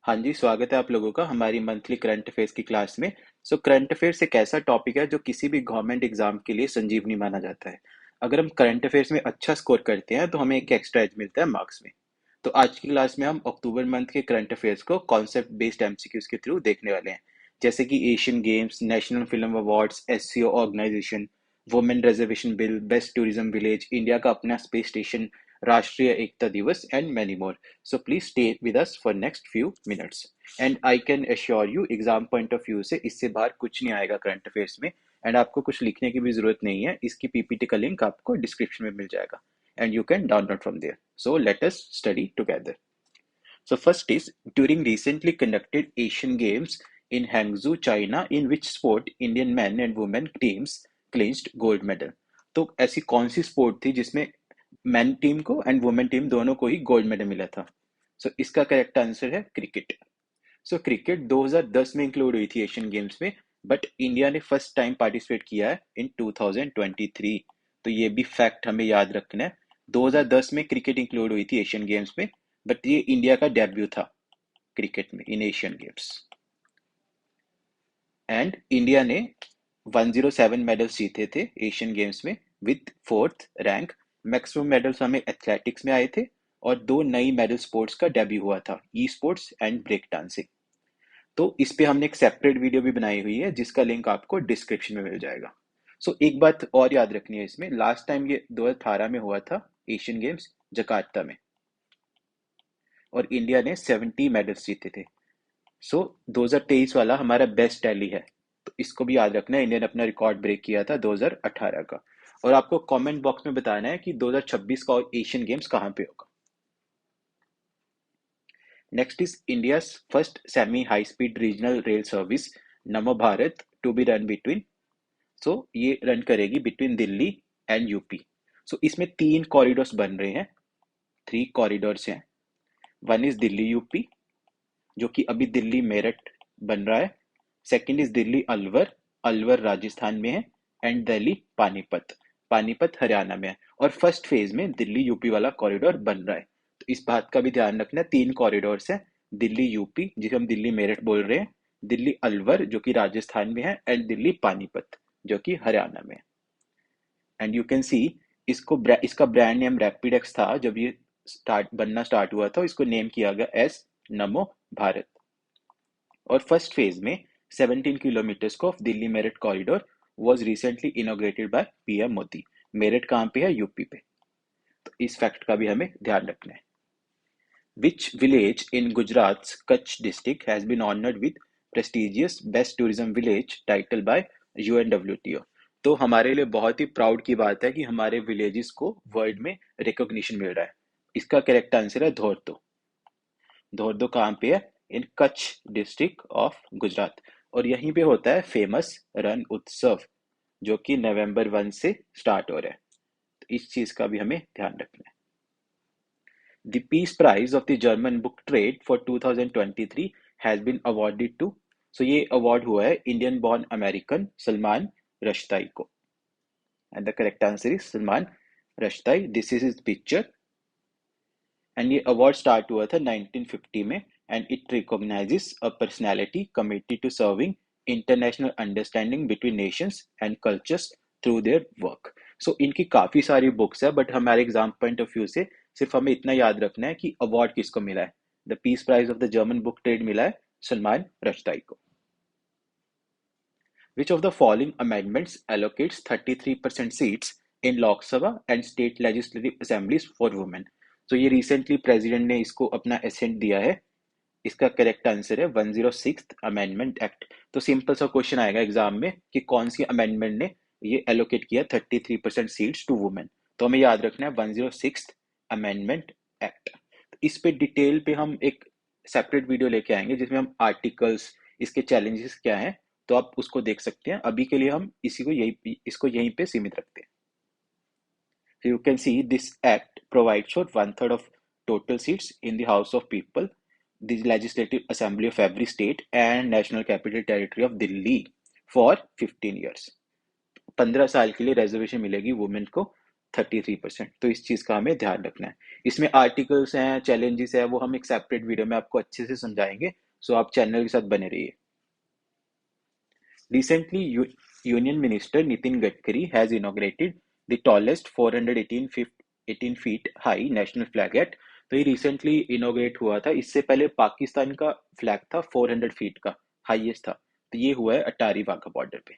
हाँ जी, स्वागत है आप लोगों का हमारी मंथली करंट अफेयर्स की क्लास में। करंट अफेयर्स एक ऐसा टॉपिक है जो किसी भी गवर्नमेंट एग्जाम के लिए संजीवनी माना जाता है। अगर हम करंट अफेयर्स में अच्छा स्कोर करते हैं तो हमें एक एक्स्ट्रा एज मिलता है मार्क्स में। तो आज की क्लास में हम अक्टूबर मंथ के करंट अफेयर्स को कॉन्सेप्ट बेस्ड एमसीक्यूज के थ्रू देखने वाले हैं। जैसे कि Asian Games, national film awards, SCO organisation, women reservation bill, best tourism village, India का अपना space station, Rashtriya Ekta Diwas and many more. So please stay with us for next few minutes. And I can assure you exam point of view से इससे बाहर कुछ नहीं आएगा current affairs में। And आपको कुछ लिखने की भी जरूरत नहीं है, इसकी पीपीटी का लिंक आपको डिस्क्रिप्शन में मिल जाएगा and you can download from there. So let us study together. So first is during recently conducted Asian Games in Hangzhou, China, in which sport Indian men and women teams clinched gold medal। तो ऐसी कौन सी sport थी जिसमें main team को and women team दोनों को ही gold medal मिला था? इसका करेक्ट आंसर है क्रिकेट। क्रिकेट 2010 में इंक्लूड हुई थी एशियन गेम्स में, बट इंडिया ने फर्स्ट टाइम पार्टिसिपेट किया है इन 2023। तो ये भी फैक्ट हमें याद रखना है। 2010 में क्रिकेट इंक्लूड हुई थी एशियन गेम्स में, बट ये इंडिया का डेब्यू था क्रिकेट में इन एशियन गेम्स। एंड इंडिया ने 107 मेडल्स जीते थे एशियन गेम्स में with fourth rank. Maximum medals हमें एथलेटिक्स में आए थे और दो नई मेडल स्पोर्ट्स का डेब्यू हुआ था, esports and break dancing. तो इस पे हमने एक सेपरेट वीडियो भी बनाई हुई है जिसका लिंक आपको डिस्क्रिप्शन में मिल जाएगा। एक बात और याद रखनी है, इसमें लास्ट टाइम ये 2018 में हुआ था एशियन गेम्स जकार्ता में, और इंडिया ने 70 मेडल्स जीते थे। 2023 वाला हमारा बेस्ट टैली है, तो इसको भी याद रखना है। इंडिया ने अपना रिकॉर्ड ब्रेक किया था 2018 का। और आपको कमेंट बॉक्स में बताना है कि 2026 का एशियन गेम्स कहाँ पे होगा। Next is India's first semi high speed regional rail service Namo Bharat to be run between. ये रन करेगी बिटवीन दिल्ली एंड यूपी। इसमें तीन कॉरिडोर्स बन रहे हैं, थ्री कॉरिडोर्स हैं। वन इज दिल्ली यूपी, जो कि अभी दिल्ली मेरठ बन रहा है। सेकंड इज दिल्ली अलवर, अलवर राजस्थान में है। एंड दिल्ली पानीपत, पानीपत हरियाणा में है। और फर्स्ट फेज में दिल्ली यूपी वाला कॉरिडोर बन रहा है। तो इस बात का भी ध्यान रखना, तीन कॉरिडोर्स हैं, दिल्ली यूपी जिसे हम दिल्ली मेरठ बोल रहे हैं, दिल्ली अलवर जो कि राजस्थान में है, एंड दिल्ली पानीपत जो कि हरियाणा में है। एंड यू कैन सी इसका ब्रांड नेम रैपिडेक्स था जब ये स्टार्ट हुआ था। इसको नेम किया गया एस नमो भारत। और फर्स्ट फेज में 17 किलोमीटर्स को of Delhi Meerut corridor was recently inaugurated by PM Modi. Meerut कहाँ पे है? यूपी पे। तो इस फैक्ट का भी हमें ध्यान रखना है। Which village in Gujarat Kutch district has been honoured with prestigious best tourism village title by UNWTO. तो हमारे लिए बहुत ही प्राउड की बात है कि हमारे विलेजेस को वर्ल्ड में रिकॉग्निशन मिल रहा है। इसका करेक्ट आंसर है धोर्दो। धोर्दो कहाँ पे है? इन कच्छ डिस्ट्रिक्ट ऑफ गुजरात। और यहीं पे होता है फेमस रण उत्सव, जो कि नवंबर 1 से स्टार्ट हो रहा है। तो इस चीज का भी हमें ध्यान रखना है। The peace prize of the German book trade for 2023 has been awarded to. ये अवार्ड हुआ है Indian born American Salman Rushdie को। And the correct answer is Salman Rushdie. This is his picture. And ये अवार्ड स्टार्ट हुआ था 1950 में। And it recognises a personality committed to serving international understanding between nations and cultures through their work. इनकी काफी सारी books है, but हमारे exam point of view से सिर्फ हमें इतना याद रखना है कि अवार्ड किसको मिला है। The peace prize of the German book trade मिला है सलमान रश्ताई को। Which of the following amendments allocates 33% seats in Lok Sabha and state legislative assemblies for women? ये रिसेंटली प्रेसिडेंट ने इसको अपना एसेंट दिया है। इसका करेक्ट आंसर है 106th अमेंडमेंट एक्ट। तो सिंपल सा क्वेश्चन आएगा एग्जाम में कि कौन सी अमेंडमेंट ने ये एलोकेट किया 33% सीट्स टू वुमेन। तो हमें याद रखना है 106th अमेंडमेंट एक्ट। इस पे डिटेल पे हम एक सेपरेट वीडियो लेके आएंगे जिसमें हम आर्टिकल्स, इसके चैलेंजेस क्या हैं, तो आप उसको देख सकते हैं। अभी के लिए हम इसको यहीं पे सीमित रखते हैं। So you can see this act provides for 1/3 of total seats in the House of People, the Legislative Assembly of every state and National Capital Territory of Delhi for 15 years। 15 साल के लिए रिजर्वेशन मिलेगी women को 33%। तो इस चीज़ का हमें ध्यान रखना है। इसमें आर्टिकल्स हैं, चैलेंजेस है, वो हम एक सेपरेट वीडियो में आपको अच्छे से समझाएंगे। सो आप चैनल के साथ बने रहिए। Recently, Union Minister Nitin Gadkari has inaugurated the tallest 418 feet high national flag at। तो ये रिसेंटली इनोग्रेट हुआ था। इससे पहले पाकिस्तान का फ्लैग था 400 फीट का, हाईएस्ट था। तो ये हुआ है अटारी वाघा बॉर्डर पे।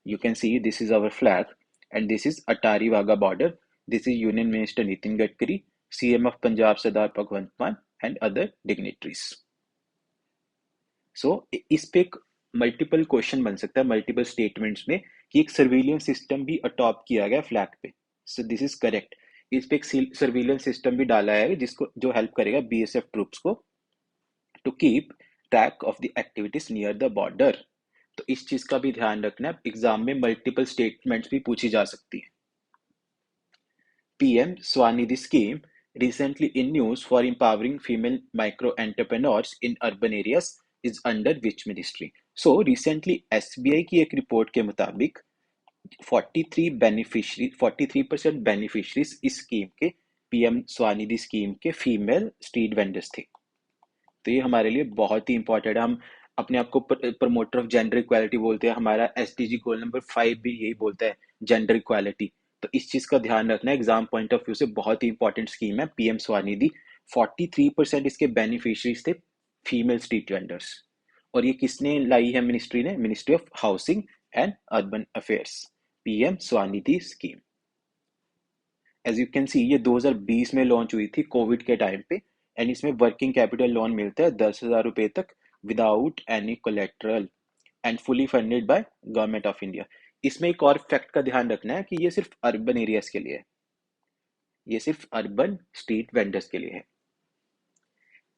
You can see this is our flag and this is Attari Wagah border. This is union minister Nitin Gadkari, CM of Punjab Sardar Bhagwant Mann and other dignitaries. सो इस पे एक मल्टीपल क्वेश्चन बन सकता है मल्टीपल स्टेटमेंट्स में कि एक सर्विलियंस सिस्टम भी अडॉप्ट किया गया फ्लैग पे। सो दिस इज करेक्ट। इस पे एक सर्विलियंस सिस्टम भी डाला है जिसको जो हेल्प करेगा बीएसएफ ट्रूप्स को to keep track of the activities near the border. तो इस चीज का भी ध्यान रखना है। एग्जाम में मल्टीपल स्टेटमेंट्स भी पूछी जा सकती है। PM Swanidhi scheme recently in news for empowering female micro entrepreneurs in urban areas is under which ministry? So recently SBI की एक रिपोर्ट के मुताबिक 43% बेनिफिशरीज इस स्कीम के PM स्वानिधि स्कीम के फीमेल स्ट्रीट वेंडर्स थे। तो ये हमारे लिए बहुत ही इंपॉर्टेंट है। हम अपने आप को प्रमोटर ऑफ जेंडर इक्वालिटी बोलते हैं। हमारा SDG गोल नंबर 5 भी यही बोलता है, जेंडर इक्वालिटी। तो इस चीज का ध्यान रखना है। एग्जाम पॉइंट ऑफ व्यू से बहुत ही इंपॉर्टेंट स्कीम है PM स्वानिधि। 43% इसके बेनिफिशरीज थे फीमेल स्ट्रीट वेंडर्स। और ये किसने लाई है मिनिस्ट्री ने? Ministry of housing and urban affairs, PM Svanidhi scheme. As you can see ये 2020 में लॉन्च हुई थी कोविड के टाइम पे। एंड इसमें वर्किंग कैपिटल लोन मिलता है 10,000 रुपए तक without any collateral and fully funded by government of India. इसमें एक और फैक्ट का ध्यान रखना है कि ये सिर्फ अर्बन एरियाज के लिए है। ये सिर्फ अर्बन स्ट्रीट वेंडर्स के लिए है।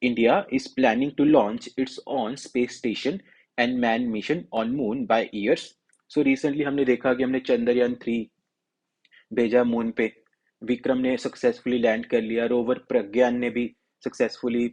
India is planning to launch its own space station and man mission on moon by years. So recently हमने देखा कि हमने चंद्रयान 3 भेजा मून पे। विक्रम ने सक्सेसफुली लैंड कर लिया। रोवर प्रज्ञान ने भी सक्सेसफुली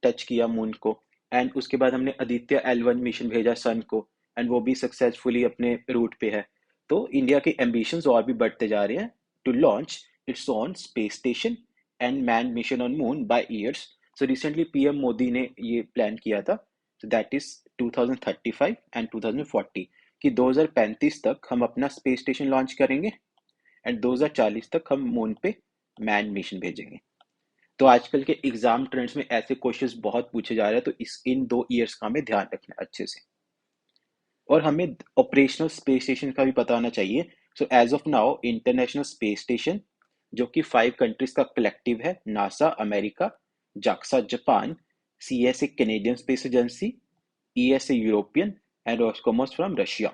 टच किया मून को। एंड उसके बाद हमने आदित्य L1 मिशन भेजा सन को एंड वो भी सक्सेसफुली अपने रूट पे है। तो इंडिया के एम्बिशंस और भी बढ़ते जा रहे हैं to launch its own space station and man mission on moon by years. So recently PM Modi ने ये प्लान किया था। दैट इज 2035 एंड 2040 कि 2035 तक हम अपना स्पेस स्टेशन लॉन्च करेंगे एंड 2040 तक हम मून पे मैन मिशन भेजेंगे। तो आजकल के एग्जाम ट्रेंड्स में ऐसे क्वेश्चंस बहुत पूछे जा रहे हैं। तो इन 2 ईयर्स का हमें ध्यान रखना है अच्छे से। और हमें ऑपरेशनल स्पेस स्टेशन का भी पता होना चाहिए। So as of now international space station जो कि 5 कंट्रीज का कलेक्टिव है, NASA America, JAXA Japan, CSA Canadian space agency, ESA European and Roscosmos from Russia.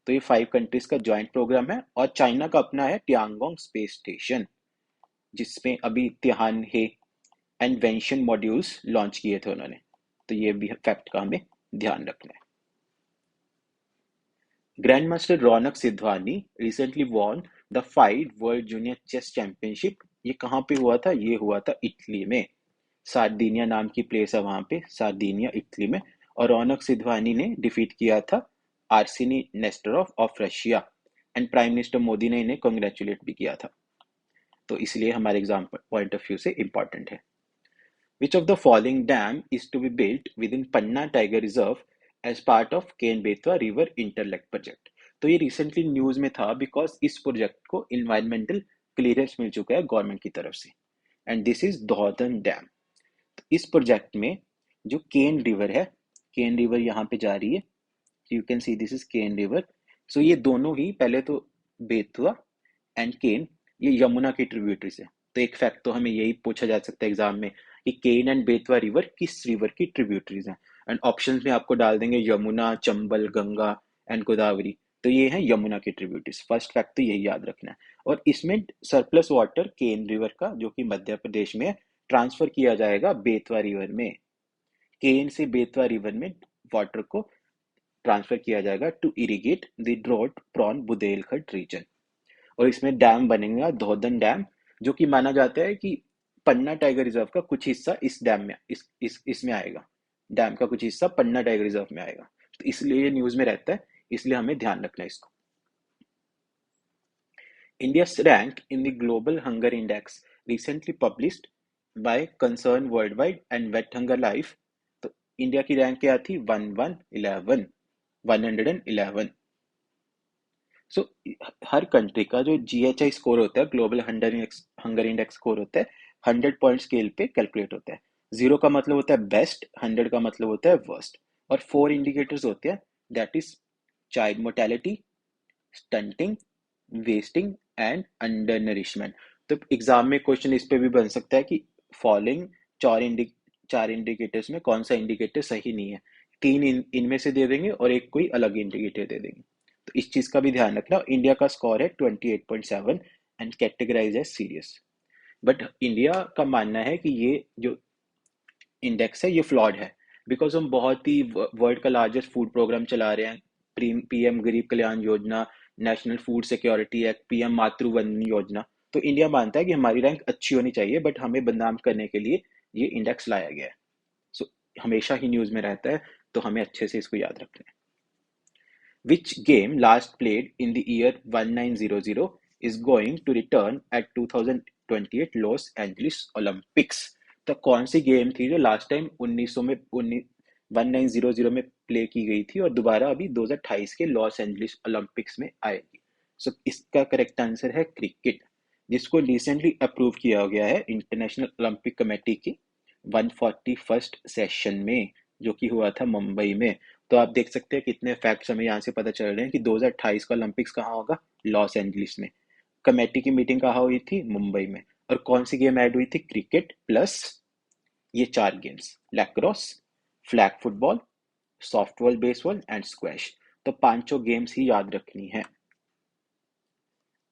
तो ये 5 कंट्रीज का ज्वाइंट प्रोग्राम है। और चाइना का अपना है टियांगोंग स्पेस स्टेशन जिसमें अभी तिहान हे एंड वेंशन मॉड्यूल्स लॉन्च किए थे उन्होंने। तो ये भी फैक्ट का हमें ध्यान रखना है। Grandmaster Raunak Sadhwani recently won the 5 world junior chess championship. ये कहाँ पे हुआ था? ये हुआ था इटली में। सार्दिनिया नाम की प्लेस है वहां पे, सार्दिनिया इटली में। और रौनक सिद्धवानी ने डिफीट किया था Arseny Nesterov of Russia. And prime minister Modi ने इन्हें कॉन्ग्रेचुलेट भी किया था। तो इसलिए हमारे एग्जाम पॉइंट ऑफ व्यू से इंपॉर्टेंट है। Which of the following dam is to be built within Panna Tiger Reserve as part of Ken-Betwa River Interlake Project? तो ये रिसेंटली न्यूज में था बिकॉज इस प्रोजेक्ट को इन्वायरमेंटल क्लियरेंस मिल चुका है गवर्नमेंट की तरफ से। And this is Daudhan dam. तो इस प्रोजेक्ट में जो केन रिवर है, केन रिवर यहाँ पे जा रही है। You can see this is Ken river. So ये दोनों ही, पहले तो बेतवा एंड केन, ये यमुना की ट्रिब्यूटरीज है। तो एक फैक्ट तो हमें यही पूछा जा सकता है एग्जाम में कि केन एंड बेतवा रिवर किस रिवर की ट्रिब्यूटरीज हैं। एंड ऑप्शंस में आपको डाल देंगे यमुना, चंबल, गंगा एंड गोदावरी। तो ये है यमुना की ट्रिब्यूटरीज। फर्स्ट फैक्ट तो यही याद रखना है। और इसमें सरप्लस वाटर केन रिवर का जो कि मध्य प्रदेश में ट्रांसफर किया जाएगा बेतवा रिवर में। केन से बेतवा रिवर में वाटर को ट्रांसफर किया जाएगा to irrigate the drought prone Bundelkhand region. और इसमें डैम बनेगा दोहदन डैम, जो कि माना जाता है कि पन्ना टाइगर रिजर्व का कुछ हिस्सा इस डैम में इसमें आएगा। डैम का कुछ हिस्सा पन्ना टाइगर रिजर्व में आएगा। तो इसलिए ये न्यूज में रहता है, इसलिए हमें ध्यान रखना है इसको। India's rank in the Global Hunger Index, recently published by Concern Worldwide and Vet Hunger Life, तो इंडिया की रैंक क्या थी? 111 सो हर कंट्री का जो GHI स्कोर होता है, ग्लोबल हंगर इंडेक्स स्कोर होता है, 100 पॉइंट स्केल पे कैलकुलेट होता है। 0 का मतलब होता है बेस्ट, 100 का मतलब होता है वर्स्ट, और 4 इंडिकेटर्स होते हैं, that is child mortality, stunting, wasting and under nourishment. तो एग्जाम में क्वेश्चन इस पे भी बन सकता है कि फॉलोइंग चार इंडिकेटर्स में कौन सा इंडिकेटर सही नहीं है। तीन इनमें से दे देंगे और एक कोई अलग इंडिकेटर दे देंगे। तो इस चीज का भी ध्यान रखना। इंडिया का स्कोर है 28.7 and categorise as serious. But India का मानना है कि ये जो इंडेक्स है ये फ्लॉड है, बिकॉज हम बहुत ही वर्ल्ड का लार्जेस्ट फूड प्रोग्राम चला रहे हैं। PM गरीब Kalyan Yojana, national food security act, PM मातृ वंदन योजना। तो इंडिया मानता है कि हमारी रैंक अच्छी होनी चाहिए, बट हमें बदनाम करने के लिए ये इंडेक्स लाया गया है। सो हमेशा ही न्यूज में रहता है, तो हमें अच्छे से इसको याद रखना है। Which game last played in the year 1900 is going to return at 2028 Los Angeles Olympics. तो कौन सी गेम थी जो लास्ट टाइम 1900 में प्ले की गई थी और दोबारा अभी 2028 के लॉस एंजलिस ओलंपिक्स में आएगी? सो इसका करेक्ट आंसर है क्रिकेट, जिसको रिसेंटली अप्रूव किया गया है इंटरनेशनल ओलंपिक कमेटी की 141st सेशन में, जो कि हुआ था मुंबई में। तो आप देख सकते हैं कितने फैक्ट्स हमें यहाँ से पता चल रहे हैं कि 2028 का ओलंपिक्स कहाँ होगा? लॉस एंजलिस में। कमेटी की मीटिंग कहाँ हुई थी? मुंबई में। और कौन सी गेम ऐड हुई थी? क्रिकेट प्लस ये चार games, lacrosse, flag football, softball, baseball and squash. तो पांचों गेम्स ही याद रखनी है।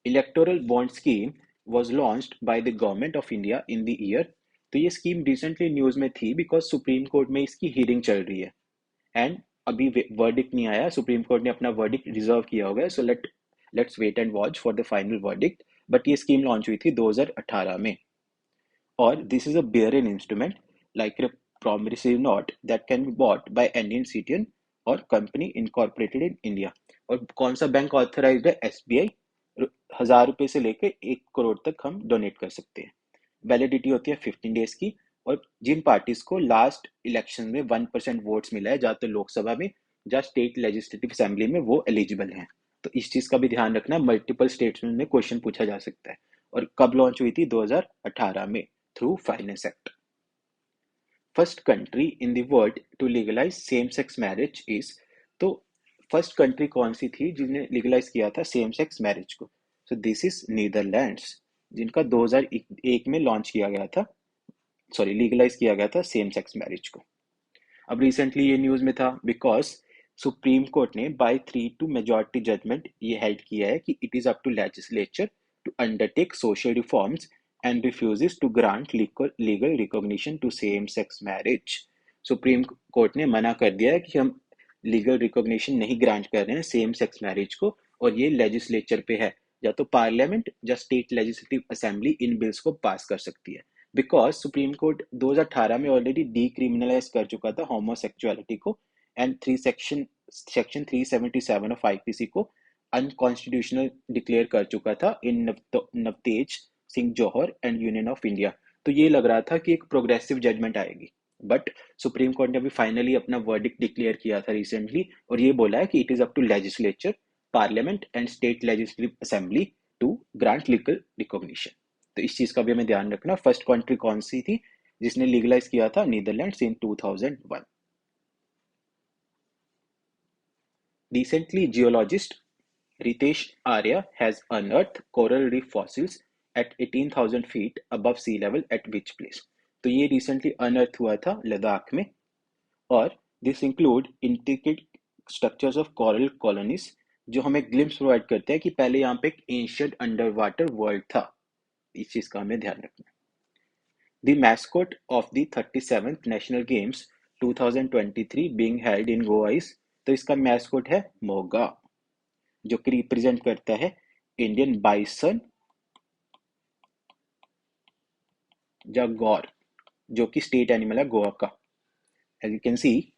Electoral bond scheme was launched by the government of India in the year। तो ये स्कीम रिसेंटली न्यूज में थी बिकॉज सुप्रीम कोर्ट में इसकी हियरिंग चल रही है एंड अभी वर्डिक्ट नहीं आया। सुप्रीम कोर्ट ने अपना वर्डिक्ट रिजर्व किया होगा, so let's wait and watch for the final verdict. But ये स्कीम लॉन्च हुई थी 2018 में। और this is a bearer instrument like a promissory note that can be bought by Indian citizen और कंपनी इनकॉर्पोरेटेड इन इंडिया। और कौन सा bank authorised है? SBI। 1000 रुपए से लेके 1 करोड़ तक हम डोनेट कर सकते हैं। वैलिडिटी होती है 15 डेज की। और जिन पार्टीज को लास्ट इलेक्शन में 1% वोट्स मिला है, या तो लोकसभा में या स्टेट लेजिस्लेटिव असेंबली में, वो एलिजिबल हैं। तो इस चीज का भी ध्यान रखना, मल्टीपल स्टेट्स में क्वेश्चन पूछा जा सकता है। और कब लॉन्च हुई थी? 2018 में, through finance act. First country in the world to legalise same sex marriage is. तो फर्स्ट कंट्री कौन सी थी जिसने लीगलाइज किया था सेम सेक्स मैरिज को? सो दिस इज नीदरलैंड्स, जिनका 2001 में लॉन्च किया गया था, सॉरी लीगलाइज किया गया था सेम सेक्स मैरिज को। अब रिसेंटली ये न्यूज में था बिकॉज सुप्रीम कोर्ट ने बाय 3-2 मेजॉरिटी जजमेंट ये हेल्ड किया है कि it is up to legislature to undertake social reforms and refuses to grant legal recognition to same sex marriage. Supreme court ने मना कर दिया है कि हम लीगल रिकॉग्निशन नहीं ग्रांट कर रहे हैं सेम सेक्स मैरिज को, और ये लेजिस्लेचर पे है, या तो पार्लियामेंट या state legislative assembly in bills को पास कर सकती है। बिकॉज सुप्रीम कोर्ट 2018 में ऑलरेडी डीक्रिमिनलाइज कर चुका था होमोसेक्सुअलिटी को, एंड सेक्शन 377 ऑफ IPC को अनकॉन्स्टिट्यूशनल डिक्लेयर कर चुका था इन नवतेज सिंह जौहर एंड यूनियन ऑफ इंडिया। तो ये लग रहा था कि एक प्रोग्रेसिव जजमेंट आएगी, बट सुप्रीम कोर्ट ने अभी फाइनली अपना वर्डिक्ट डिक्लेयर किया था रिसेंटली, और ये बोला है कि it is up to legislature, parliament and state legislative assembly to grant legal recognition. तो इस चीज का भी हमें ध्यान रखना। फर्स्ट कंट्री कौन सी थी जिसने लीगलाइज किया था? Netherlands in 2001। Recently, geologist Ritesh Arya has unearthed coral reef fossils at 18,000 feet above sea level at which place? तो ये रिसेंटली अनर्थ हुआ था लद्दाख में। और this include intricate structures of coral colonies, जो हमें ग्लिम्स प्रोवाइड करते हैं कि पहले यहाँ पे एक एंशियंट अंडर वाटर वर्ल्ड था। इस चीज का हमें ध्यान रखना है। The mascot of the 37th National Games 2023 being held in Goa is। तो इसका मैस्कोट है मोगा, जो कि रिप्रेजेंट करता है इंडियन बाइसन जागौर, जो कि स्टेट एनिमल है गोवा का। As you can see,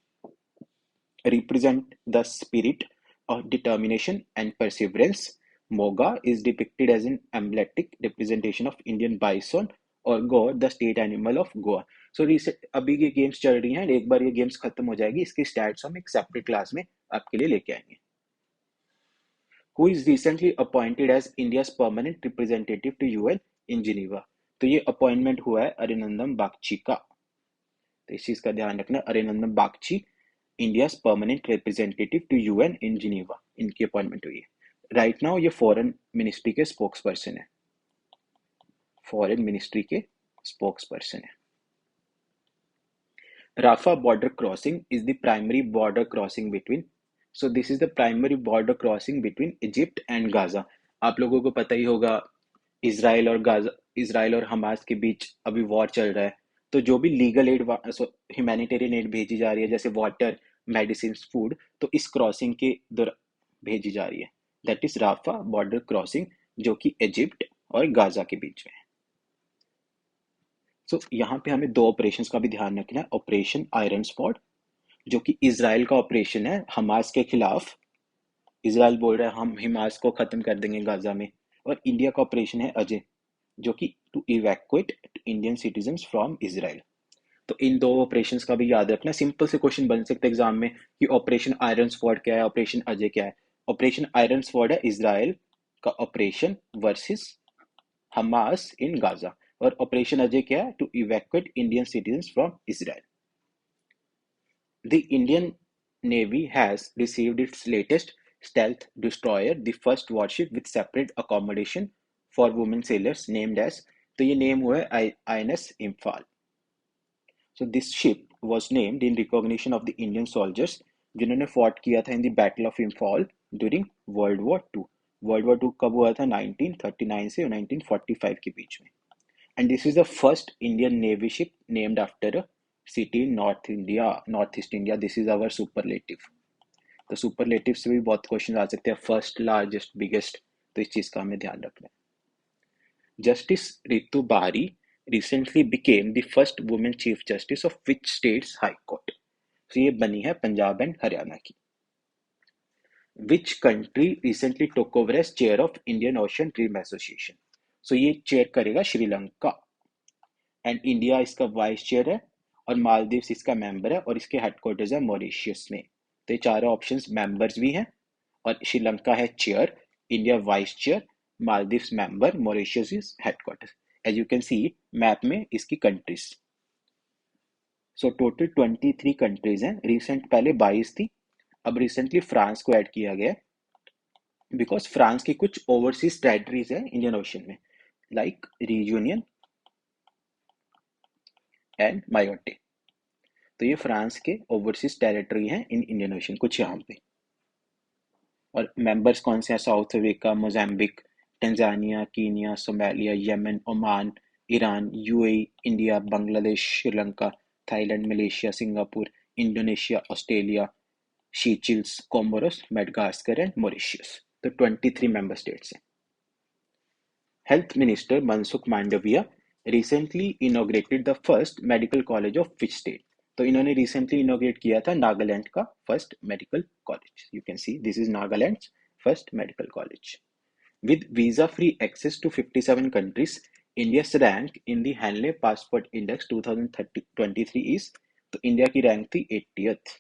represent the spirit of determination and perseverance। Moga is depicted as an emblematic representation of Indian bison और gaur the state animal of Goa. So अभी ये games चल रही हैं, एक बार ये गेम्स खत्म हो जाएगी, इसके स्टैट्स हम एक सेपरेट क्लास में आपके लिए लेके आएंगे. Who is recently appointed as India's permanent representative to UN in Geneva? तो ये अपॉइंटमेंट हुआ है अरिनंदन बागची का. तो इस चीज का ध्यान रखना, Arindam Bagchi India permanent representative to UN in Geneva, इनकी अपॉइंटमेंट हुई है. राइट नाउ ये फॉरेन मिनिस्ट्री के स्पोक्स पर्सन है, फॉरेन मिनिस्ट्री के स्पोक्स पर्सन है. Rafah border crossing is the primary border crossing between, so this is the primary border crossing between Egypt and Gaza. आप लोगों को पता ही होगा इसराइल और गाजा, इसराइल और हमास के बीच अभी वॉर चल रहा है. तो जो भी लीगल एड, ह्यूमैनिटेरियन एड भेजी जा रही है, जैसे वाटर, मेडिसिन, फूड, तो इस क्रॉसिंग के दौरान भेजी जा रही है. That is Rafah border crossing, जो कि इजिप्ट और गाजा के बीच में है. सो यहाँ पे हमें दो ऑपरेशंस का भी ध्यान रखना है. ऑपरेशन आयरन स्वॉर्ड, जो कि इजराइल का ऑपरेशन है हमास के खिलाफ. इजराइल बोल रहा है हम हमास को खत्म कर देंगे गाजा में. और इंडिया का ऑपरेशन है अजय, जो कि to evacuate Indian citizens from Israel. तो इन दो ऑपरेशंस का भी याद रखना. सिंपल से क्वेश्चन बन सकते हैं एग्जाम में कि ऑपरेशन आयरन स्वॉर्ड क्या है, ऑपरेशन अजय क्या है. ऑपरेशन आयरन स्वॉर्ड है इजराइल का operation versus Hamas in Gaza, और ऑपरेशन अजय क्या है, to evacuate Indian citizens from Israel. The Indian Navy has received its latest stealth destroyer, the first warship with separate accommodation for women sailors, named as, तो ये name हुआ है INS Imphal. So this ship was named in recognition of the Indian soldiers जिन्होंने fought किया था in the battle of Imphal during world war two. World war two कब हुआ था, 1939 से 1945 के बीच में. And this is the first Indian Navy ship named after a city in North India, Northeast India. This is our superlative. तो superlative से भी बहुत क्वेश्चन आ सकते हैं, फर्स्ट, लार्जेस्ट, बिगेस्ट, तो इस चीज का हमें ध्यान रखना है. जस्टिस रितु बारी recently became the first woman chief justice of which state's high court? तो ये बनी है पंजाब एंड हरियाणा की. Which country recently took over as chair of Indian Ocean Dream Association? So ये चेयर करेगा श्रीलंका, एंड इंडिया इसका वाइस चेयर है, और मालदीव्स इसका मेंबर है, और इसके हेडक्वार्टर्स है मॉरिशियस में. तो ये चारों ऑप्शंस मेंबर्स भी हैं, और श्रीलंका है chair, India vice chair, Maldives member, Mauritius is headquarters. As you can see map में इसकी कंट्रीज. सो टोटल 23 कंट्रीज हैं. रिसेंट पहले 22 थी, अब रिसेंटली फ्रांस को ऐड किया गया, बिकॉज फ्रांस की कुछ ओवरसीज टेरिटरीज है इंडियन ओशन में, लाइक रियूनियन एंड मायोटे. तो ये फ्रांस के ओवरसीज टेरिटरी हैं इन इंडियन ओशन कुछ यहाँ पे. और मेंबर्स कौन से हैं, South Africa, Mozambique, Tanzania, Kenya, Somalia, Yemen, Oman, Iran, UAE, India, Bangladesh, Sri Lanka, Thailand, Malaysia, Singapore, Indonesia, Australia, Seychelles, Comoros, Madagascar and Mauritius. तो 23 मेंबर स्टेट्स हैं. Health minister Mansukh Mandaviya recently inaugurated the first medical college of which state? तो इन्होंने recently इनोग्रेट किया था नागालैंड का first medical college. You can see this is Nagaland first medical college. With visa free access to 57 countries, India's rank in the Henley passport index 2023 is, तो India की rank थी 80th.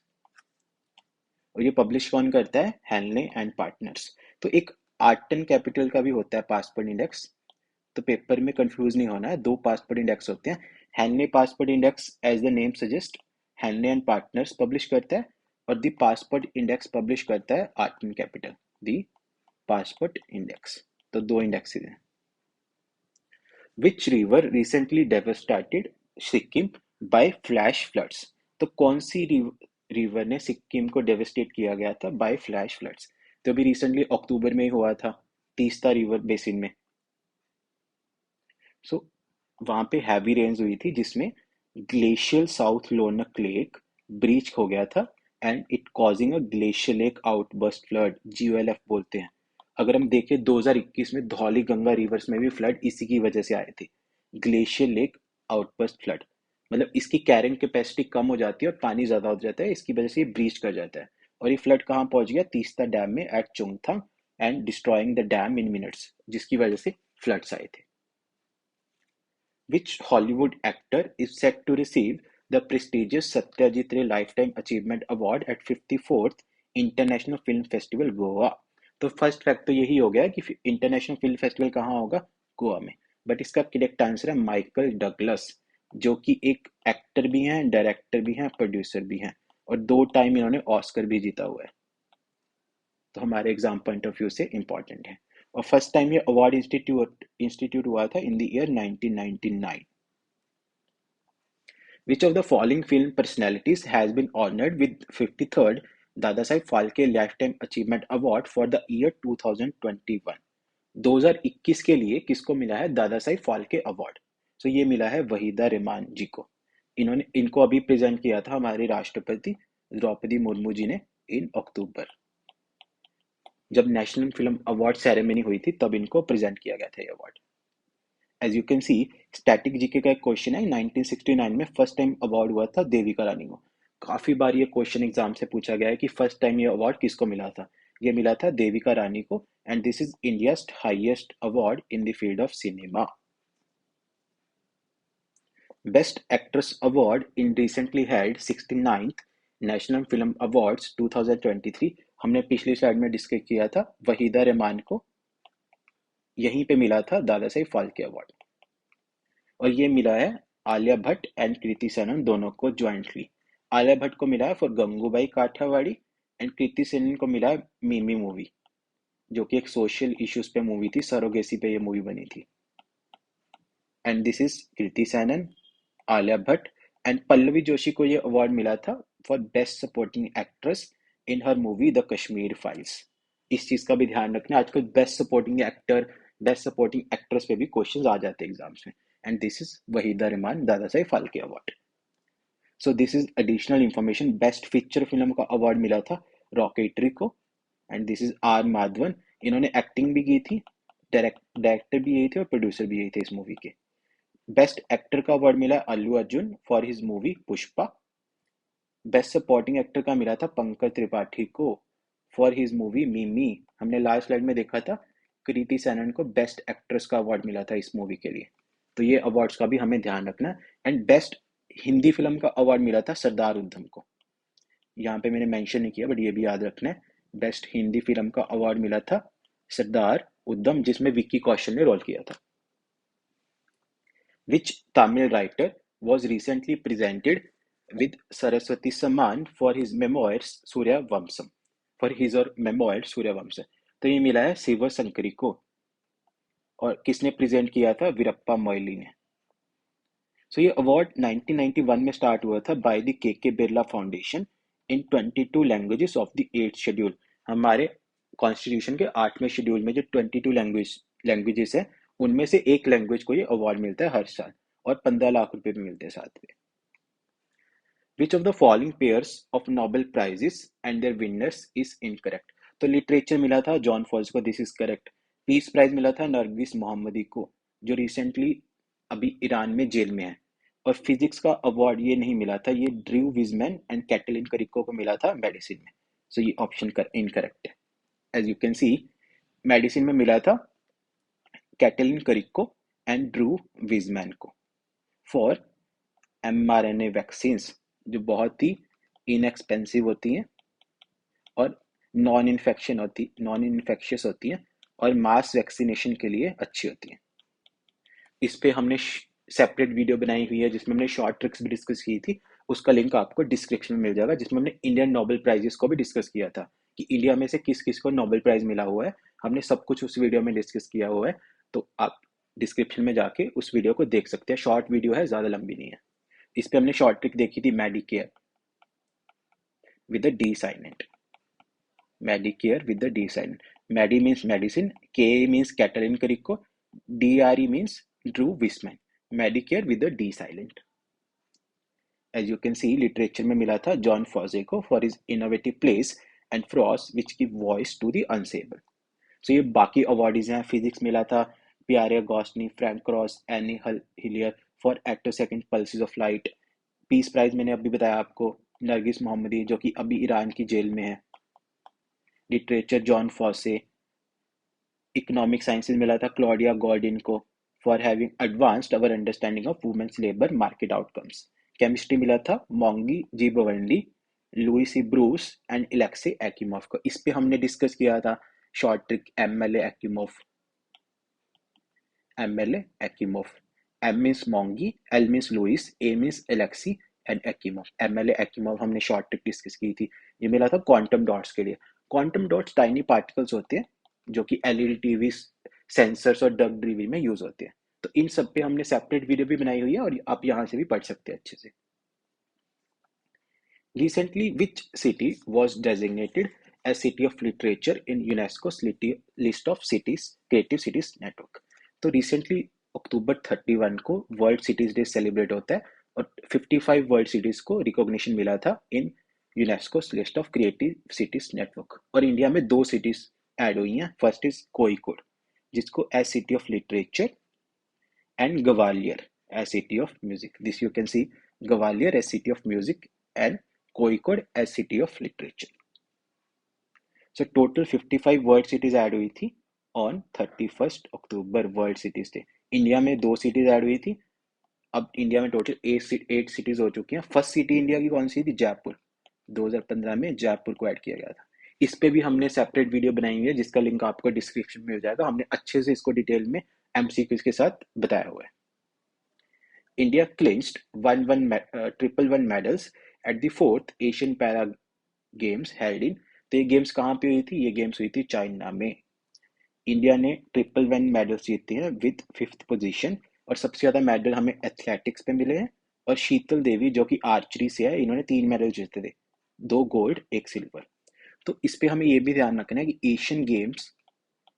और ये पब्लिश कौन करता है, हैनले एंड पार्टनर्स. तो एक आर्ट एंड कैपिटल का भी होता है पासपोर्ट इंडेक्स, तो पेपर में कंफ्यूज नहीं होना है, दो पासपोर्ट इंडेक्स होते हैं. Henley passport index as the name suggest Henley and partners publish करता है, और द पासपोर्ट इंडेक्स पब्लिश करता है art and capital, the passport index. तो दो इंडेक्सेस हैं. Which river recently devastated Sikkim by flash floods? तो कौन सी रिवर ने सिक्किम को डेवास्टेट किया गया था बाय फ्लैश फ्लड्स? तो अभी रिसेंटली अक्टूबर में ही हुआ था, तीस्ता रिवर बेसिन में. सो वहां पे हैवी रेन्स हुई थी, जिसमें ग्लेशियल साउथ लोनक लेक ब्रीच हो गया था, and it causing a glacial lake outburst flood, GOLF बोलते हैं. अगर हम देखें 2021 में धौली गंगा रिवर्स में भी फ्लड इसी की वजह से आए थे, ग्लेशियल लेक आउटबर्स्ट फ्लड. मतलब इसकी कैरिंग कैपेसिटी कम हो जाती है और पानी ज्यादा हो जाता है, इसकी वजह से ये ब्रीच कर जाता है. और ये फ्लड कहाँ पहुंच गया, तीस्ता डैम में at Chungthang, and destroying the dam in minutes, जिसकी वजह से फ्लड्स आए थे। Which Hollywood actor is set to receive the prestigious Satyajit Ray Lifetime Achievement Award at 54th international film festival Goa? तो फर्स्ट फैक्ट तो यही हो गया कि इंटरनेशनल फिल्म फेस्टिवल कहाँ होगा? गोवा में। बट इसका करेक्ट आंसर है माइकल डगलस, जो कि एक एक्टर भी हैं, डायरेक्टर भी हैं, प्रोड्यूसर भी हैं, और 2 टाइम इन्होंने ऑस्कर भी जीता हुआ है। तो हमारे एग्जाम पॉइंट ऑफ व्यू से इम्पॉर्टेंट है। और फर्स्ट टाइम ये अवार्ड इंस्टीट्यूट हुआ था in the year 1999। Which of the following film personalities has been honored with 53rd Dadasaheb Phalke Lifetime Achievement Award for the year 2021? 2021 के लिए किसको मिला है दादा साहिब फाल्के अवार्ड? सो ये मिला है वहीदा रहमान जी को। इनको अभी प्रेजेंट किया था हमारे राष्ट्रपति द्रौपदी मुर्मू जी ने इन अक्टूबर, जब नेशनल फिल्म अवार्ड सेरेमनी हुई थी, तब इनको प्रेजेंट किया गया था ये award. As you can see, static GK का एक क्वेश्चन है, 1969 में फर्स्ट टाइम अवार्ड हुआ था देविका रानी को। काफी बार ये क्वेश्चन एग्जाम से पूछा गया है कि फर्स्ट टाइम ये अवार्ड किसको मिला था। ये मिला था देविका रानी को, and this is India's highest award in the field of cinema. Best actress award in recently held 69th national film awards 2023 हमने पिछली स्लाइड में डिस्कस किया था, वहीदा रहमान को यहीं पे मिला था दादा साहिब फाल्के अवार्ड। और ये मिला है आलिया भट्ट एंड कृति सेनन दोनों को ज्वाइंटली। आलिया भट्ट को मिला है फॉर गंगूबाई काठावाड़ी, एंड कृति सेनन को मिला है मिमी मूवी, जो कि एक सोशल इश्यूज पे मूवी थी, सरोगेसी पे ये मूवी बनी थी। And this is Kriti Sanon, Alia Bhatt, and Pallavi Joshi को ये अवार्ड मिला था for best supporting actress in her movie the Kashmir files. इस चीज का भी ध्यान रखना, आजकल best supporting actor, best supporting actress पे भी क्वेश्चंस आ जाते हैं एग्जाम्स में। And this is Waheeda Rehman Dadasaheb Phalke award. So this is additional information. Best feature film का अवार्ड मिला था रॉकेटरी को, and this is R Madhavan. इन्होंने एक्टिंग भी की थी, डायरेक्टर भी यही थे और प्रोड्यूसर भी यही थे इस मूवी के। बेस्ट एक्टर का अवार्ड मिला Allu Arjun for his movie Pushpa. Best supporting actor का मिला था पंकज त्रिपाठी को फॉर हिज मूवी मिमी। हमने लास्ट स्लाइड में देखा था कृति सेनन को बेस्ट एक्ट्रेस का अवार्ड मिला था इस मूवी के लिए। तो ये अवार्ड्स का भी हमें ध्यान रखना है। एंड बेस्ट हिंदी फिल्म का अवार्ड मिला था सरदार उधम को। यहाँ पे मैंने मेंशन नहीं किया, बट ये भी याद रखना है, बेस्ट हिंदी फिल्म का अवार्ड मिला था सरदार उधम, जिसमें विक्की कौशल ने रोल किया था। Which Tamil writer was recently presented with Saraswati Samman for his memoirs Surya Vamsam? For his or memoirs Surya Vamsam. तो ये मिला है शिव शंकरी को, और किसने प्रेजेंट किया था? वीरप्पा मोइली ने। सो ये अवार्ड 1991 में स्टार्ट हुआ था बाय द के Birla foundation in 22 languages of the 8th schedule. हमारे कॉन्स्टिट्यूशन के 8वें शेड्यूल में जो 22 लैंग्वेजेस है, उनमें से एक लैंग्वेज को ये अवार्ड मिलता है हर साल, और 15 लाख रुपए भी मिलते हैं साथ में। Which of the following pairs of Nobel prizes and their winners is incorrect? तो लिटरेचर मिला था जॉन फॉल्स को, this is correct. Peace prize मिला था नरगिस मोहम्मदी को, जो रिसेंटली अभी ईरान में जेल में है। और फिजिक्स का अवार्ड ये नहीं मिला था, ये Drew Weissman and Katalin Kariko को मिला था मेडिसिन में। सो ये ऑप्शन इनकरेक्ट है। As you can see, medicine में मिला था Katalin Kariko and Drew Weissman को फॉर mRNA वैक्सीन्स, जो बहुत ही इनएक्सपेंसिव होती हैं और नॉन इन्फेक्शियस होती हैं, और मास वैक्सीनेशन के लिए अच्छी होती हैं। इस पे हमने सेपरेट वीडियो बनाई हुई है जिसमें हमने शॉर्ट ट्रिक्स भी डिस्कस की थी, उसका लिंक आपको डिस्क्रिप्शन में मिल जाएगा, जिसमें हमने इंडियन नोबेल प्राइजेस को भी डिस्कस किया था कि इंडिया में से किस किस को नोबेल प्राइज मिला हुआ है। हमने सब कुछ उस वीडियो में डिस्कस किया हुआ है, तो आप डिस्क्रिप्शन में जाके उस वीडियो को देख सकते हैं। शॉर्ट वीडियो है, ज़्यादा लंबी नहीं है। इस पे हमने शॉर्ट ट्रिक देखी थी Medicare with the D silent. Medicare with the D silent. Medi means medicine, K means Katalin Kariko, D R E means Drew Weissman. Medicare with the D silent. As you can see, literature में मिला था Jon Fosse को for his innovative plays and prose which give voice to the unsayable. So ये बाकी awardees हैं। Physics मिला था Pierre Agostini, Ferenc Krausz, Anne L'Huillier for एटोसेकेंड pulses of light. Peace prize मैंने अभी बताया आपको, नरगिस मोहम्मदी, जो कि अभी ईरान की जेल में है। Literature Jon Fosse, economic sciences मिला था क्लॉडिया गॉर्डिन को for having advanced our understanding of women's labour market outcomes. Chemistry मिला था Moungi G Bawendi, Louis C Brus and Alexei Ekimov को। इस पे हमने डिस्कस किया था short trick MLA Ekimov. MLA Ekimov, M means Moungi, L means Louis, A means Alexei and Ekimov. MLA Ekimov हमने short trick discuss की थी। ये मिला था क्वांटम डॉट्स के लिए। क्वांटम डॉट्स टाइनी पार्टिकल्स होते हैं जो कि एलईडी टीवी सेंसर्स और डग टीवी में यूज होते हैं। तो इन सब पे हमने सेपरेट वीडियो भी बनाई हुई है और आप यहाँ से भी पढ़ सकते हैं अच्छे से। Recently, which city was designated as City of Literature in UNESCO's list of cities, Creative Cities Network? तो रिसेंटली अक्टूबर 31 को वर्ल्ड सिटीज डे सेलिब्रेट होता है और 55 वर्ल्ड सिटीज को रिकॉग्निशन मिला था इन UNESCO list of creative cities network. और India में 2 सिटीज ऐड हुई हैं। फर्स्ट इज कोइकोड, जिसको as city of literature, and Gwalior as city of music. This you can see, Gwalior as city of music and Kozhikode as city of literature. So total 55 world cities add हुई थी on 31 October world cities day. India में 2 cities add हुई थी। अब India में total 8 cities हो चुकी हैं। फर्स्ट सिटी इंडिया की कौन सी थी? जयपुर। 2015 में जयपुर को ऐड किया गया था। इस पे भी हमने सेपरेट वीडियो बनाई हुई है जिसका लिंक आपको डिस्क्रिप्शन में मिल जाएगा। हमने अच्छे से इसको डिटेल में एमसीक्यूज के साथ बताया हुआ है। India clinched triple one medals at the 4th Asian para games held in. तो ये गेम्स कहाँ पे हुई थी? ये गेम्स हुई थी चाइना में। इंडिया ने ट्रिपल वन मेडल्स जीते हैं विद 5th पोजीशन। और सबसे ज्यादा मेडल हमें एथलेटिक्स पे मिले हैं। और शीतल देवी जो कि आर्चरी से है, इन्होंने 3 मेडल जीते थे, 2 गोल्ड 1 सिल्वर। तो इस पे हमें ये भी ध्यान रखना है कि एशियन गेम्स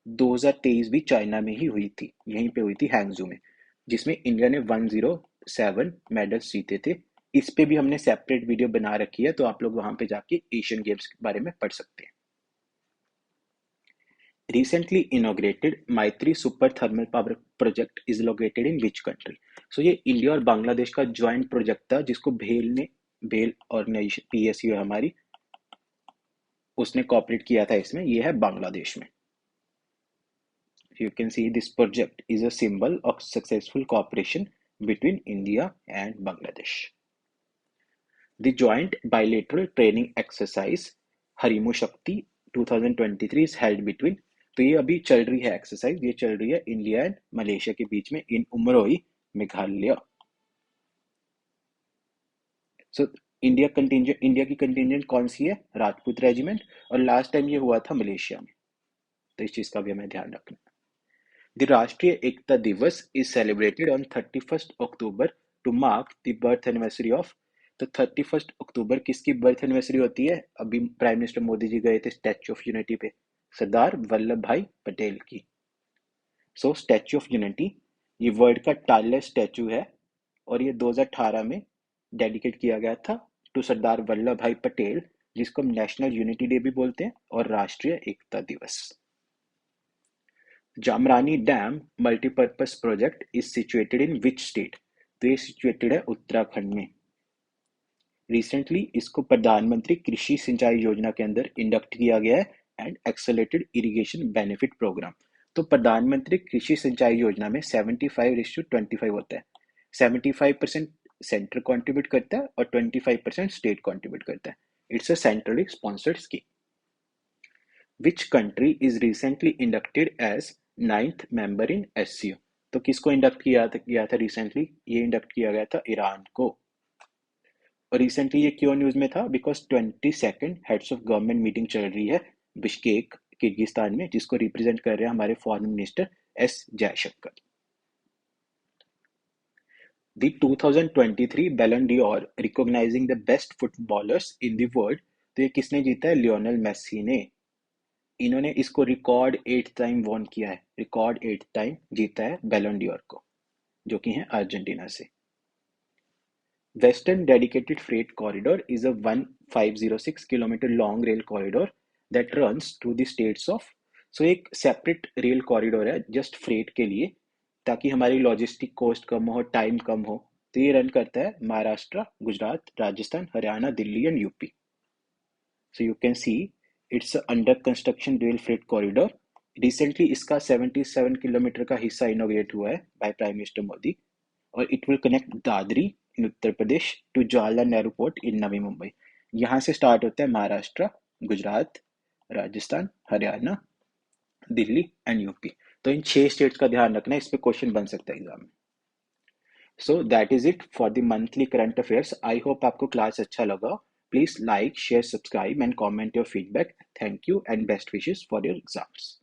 2023 भी चाइना में ही हुई थी, यहीं पे हुई थी हैंगजू में, जिसमें इंडिया ने 107 मेडल्स जीते थे। इस पे भी हमने सेपरेट वीडियो बना रखी है, तो आप लोग वहां पे जाके एशियन गेम्स के बारे में पढ़ सकते हैं। Recently inaugurated Maitri Super Thermal Power Project is located in which country? So ये इंडिया और बांग्लादेश का ज्वाइंट प्रोजेक्ट था जिसको भेल ऑर्गेनाइजेशन पीएसयू है हमारी, उसने कॉपरेट किया था इसमें। ये है बांग्लादेश में। You can see this project is a symbol of successful cooperation between India and Bangladesh. The joint bilateral training exercise हरीमू शक्ति 2023 is held between। तो ये अभी चल रही है एक्सरसाइज, ये चल रही है इंडिया एंड मलेशिया के बीच में इन उमरोई मेघालय। सो इंडिया की कंटिजेंट कौन सी है? राजपूत रेजिमेंट। और लास्ट टाइम ये हुआ था मलेशिया में, तो इस चीज का भी हमें ध्यान रखना। The राष्ट्रीय एकता दिवस is celebrated on 31st October to mark the birth anniversary of। तो 31st अक्टूबर किसकी बर्थ एनिवर्सरी होती है? अभी प्राइम मिनिस्टर मोदी जी गए थे स्टैच्यू ऑफ यूनिटी पे, सरदार वल्लभ भाई पटेल की। सो स्टैच्यू ऑफ यूनिटी ये वर्ल्ड का टालेस्ट स्टैच्यू है और ये 2018 में डेडिकेट किया गया था टू सरदार वल्लभ भाई पटेल, जिसको हम नेशनल यूनिटी डे भी बोलते हैं और राष्ट्रीय एकता दिवस। Jamrani dam multipurpose project is situated in which state? तो ये सिचुएटेड है उत्तराखंड में। रिसेंटली इसको प्रधानमंत्री कृषि सिंचाई योजना के अंदर इंडक्ट किया गया है and accelerated irrigation benefit programme. तो प्रधानमंत्री कृषि सिंचाई योजना में 75:25 होता है। 75% सेंटर कंट्रीब्यूट करता है और 25% स्टेट कंट्रीब्यूट करता है। It's a centrally sponsored scheme. Which country is recently inducted as 9th member in SCO? तो किसको इंडक्ट किया था रिसेंटली? ये इंडक्ट किया गया था ईरान को। और रिसेंटली ये क्यों न्यूज में था? Because 22nd heads of government meeting चल रही है बिश्केक किर्गिस्तान में, जिसको रिप्रेजेंट कर रहे हैं हमारे foreign minister S Jaishankar. The 2023 Ballon d'Or recognizing the best footballers in the world। तो ये किसने जीता है? लियोनेल मेसी ने। इन्होंने इसको रिकॉर्ड 8th टाइम वॉन किया है, रिकॉर्ड 8th टाइम जीता है बैलन डियोर को, जो कि है अर्जेंटीना से। Western dedicated freight corridor is a 1506 kilometre long rail corridor that runs through the states of. So एक सेपरेट रेल कॉरिडोर है जस्ट फ्रेट के लिए, ताकि हमारी लॉजिस्टिक कॉस्ट कम हो, टाइम कम हो। तो ये रन करता है Maharashtra, Gujarat, Rajasthan, Haryana, Delhi and UP. So you can see it's a under construction rail freight corridor recently इसका 77 किलोमीटर का हिस्सा इनोग्रेट हुआ है बाय प्राइम मिनिस्टर मोदी, और it will connect Dadri in Uttar Pradesh to Jawaharlal Nehru port in Navi Mumbai. यहाँ से स्टार्ट होता है महाराष्ट्र, गुजरात, राजस्थान, हरियाणा, दिल्ली एंड यूपी। तो इन 6 स्टेट्स का ध्यान रखना, इस पे क्वेश्चन बन सकता है एग्जाम में। So that is it for the monthly current affairs. I hope आपको क्लास अच्छा लगा। Please like, share, subscribe and comment your feedback. Thank you and best wishes for your exams.